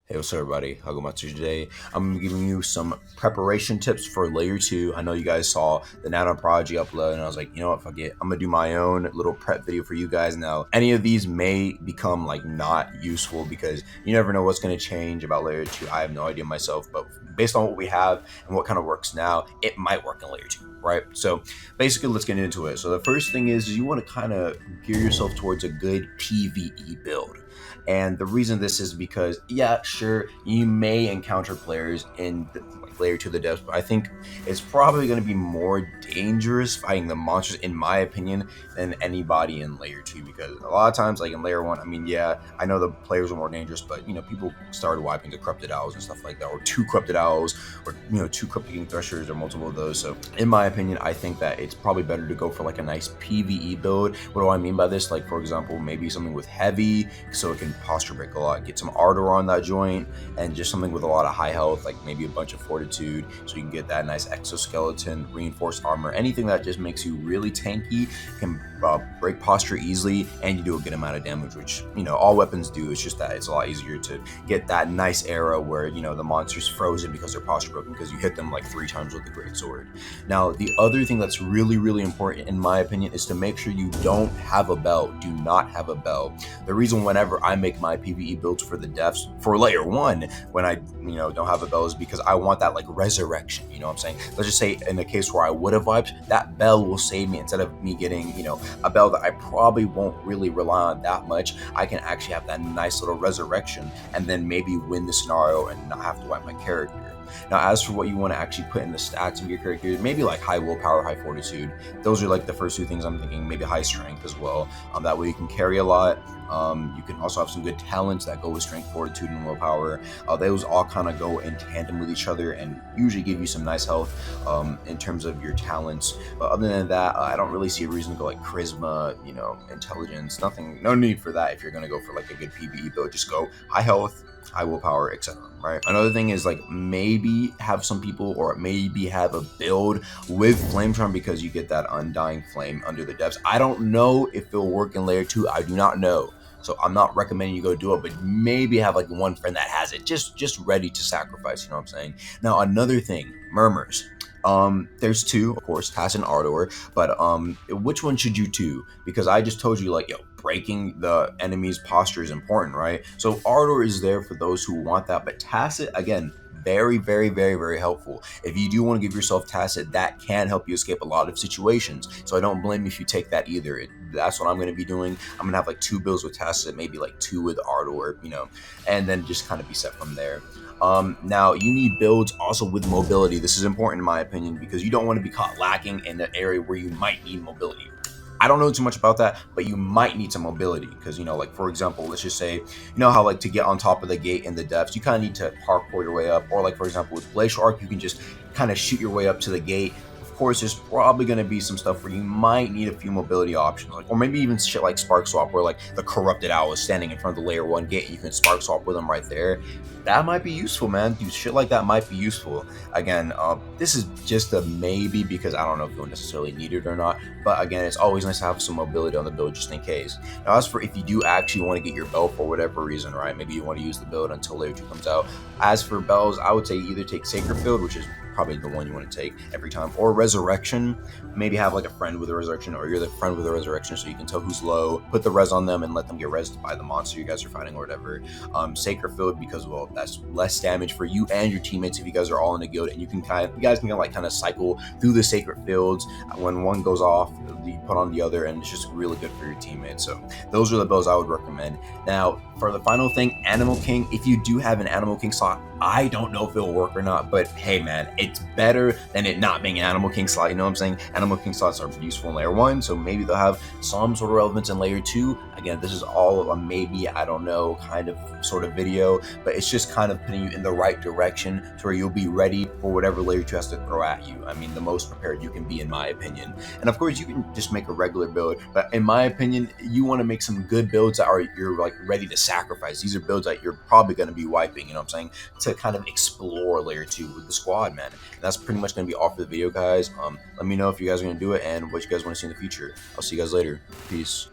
Hey, what's up, everybody? Hagomatsu today. I'm gonna be giving you some preparation tips for layer 2. I know you guys saw the Nano Prodigy upload, and I was like, you know what, fuck it. I'm gonna do my own little prep video for you guys. Now, any of these may become like not useful because you never know what's gonna change about layer 2. I have no idea myself, but based on what we have and what kind of works now, it might work in layer 2, right? So basically, let's get into it. So the first thing is you want to kind of gear yourself towards a good PvE build. And the reason this is because, yeah, sure, you may encounter players in like layer 2 of the depths, but I think it's probably going to be more dangerous fighting the monsters, in my opinion, than anybody in layer 2. Because a lot of times, like in layer 1, I mean, yeah, I know the players are more dangerous, but people started wiping the corrupted owls and stuff like that, or two corrupted owls, or two corrupted king threshers, or multiple of those. So, in my opinion, I think that it's probably better to go for like a nice PvE build. What do I mean by this? Like, for example, maybe something with heavy, so it can posture break a lot, get some ardor on that joint, and just something with a lot of high health, like maybe a bunch of fortitude, so you can get that nice exoskeleton, reinforced armor, anything that just makes you really tanky, can break posture easily, and you do a good amount of damage, which all weapons do. It's just that it's a lot easier to get that nice era where the monster's frozen because they're posture broken because you hit them like 3 times with the great sword. Now, the other thing that's really important in my opinion is to make sure you don't have a bell. Do not have a bell. The reason whenever I make my PvE builds for the depths for layer 1, when I don't have a bell, is because I want that like resurrection. You know what I'm saying? Let's just say in the case where I would have wiped, that bell will save me. Instead of me getting a bell that I probably won't really rely on that much, I can actually have that nice little resurrection and then maybe win the scenario and not have to wipe my character. Now, as for what you want to actually put in the stats of your character, maybe like high willpower, high fortitude. Those are like the first 2 things I'm thinking. Maybe high strength as well. That way you can carry a lot. You can also have some good talents that go with strength, fortitude, and willpower. Those all kind of go in tandem with each other and usually give you some nice health in terms of your talents. But other than that, I don't really see a reason to go like charisma, intelligence. No need for that if you're gonna go for like a good PvE build. Just go high health, high willpower, etc. Right. Another thing is like maybe have some people, or maybe have a build with flame charm, because you get that undying flame under the depths. I don't know if it'll work in layer 2. I do not know. So I'm not recommending you go do it, but maybe have like one friend that has it, just ready to sacrifice. You know what I'm saying? Now, another thing, murmurs. There's 2, of course, Tass and Ardor, but which one should you do? Because I just told you, like, breaking the enemy's posture is important, right? So Ardor is there for those who want that, but Tacit, again, very helpful. If you do want to give yourself Tacit, that can help you escape a lot of situations. So I don't blame you if you take that either. That's what I'm going to be doing. I'm going to have like 2 builds with Tacit, maybe like 2 with Ardor, and then just kind of be set from there. Now, you need builds also with mobility. This is important in my opinion because you don't want to be caught lacking in an area where you might need mobility. I don't know too much about that, but you might need some mobility because, like, for example, let's just say, how, like, to get on top of the gate in the depths, you kind of need to parkour your way up. Or, like, for example, with Glacial Arc, you can just kind of shoot your way up to the gate. Of course, there's probably going to be some stuff where you might need a few mobility options, like, or maybe even shit like Spark Swap, where, like, the Corrupted Owl is standing in front of the layer 1 gate and you can Spark Swap with them right there. That might be useful, man. Dude, shit like that might be useful. Again, this is just a maybe because I don't know if you'll necessarily need it or not. But again, it's always nice to have some mobility on the build just in case. Now, as for if you do actually want to get your bell for whatever reason, right? Maybe you want to use the build until layer 2 comes out. As for bells, I would say either take Sacred Field, which is probably the one you want to take every time, or Resurrection. Maybe have like a friend with a Resurrection, or you're the friend with a Resurrection, so you can tell who's low, put the res on them and let them get rezzed by the monster you guys are fighting or whatever. Sacred Field, because, well, that's less damage for you and your teammates if you guys are all in a guild, and you guys can kind of cycle through the Sacred Fields. When one goes off, you put on the other, and it's just really good for your teammates. So those are the builds I would recommend. Now, for the final thing, Animal King. If you do have an Animal King slot, I don't know if it'll work or not, but hey, man, it's better than it not being an Animal King slot. You know what I'm saying? Animal King slots are useful in layer 1, so maybe they'll have some sort of relevance in layer 2. Again, this is all a maybe, I don't know, kind of sort of video, but it's just kind of putting you in the right direction to where you'll be ready for whatever layer 2 has to throw at you. I mean, the most prepared you can be, in my opinion. And of course, you can just make a regular build, but in my opinion, you want to make some good builds that you're like ready to sacrifice. These are builds that you're probably going to be wiping, you know what I'm saying, to kind of explore layer 2 with the squad, man. And that's pretty much going to be all for the video, guys. Let me know if you guys are going to do it and what you guys want to see in the future. I'll see you guys later. Peace.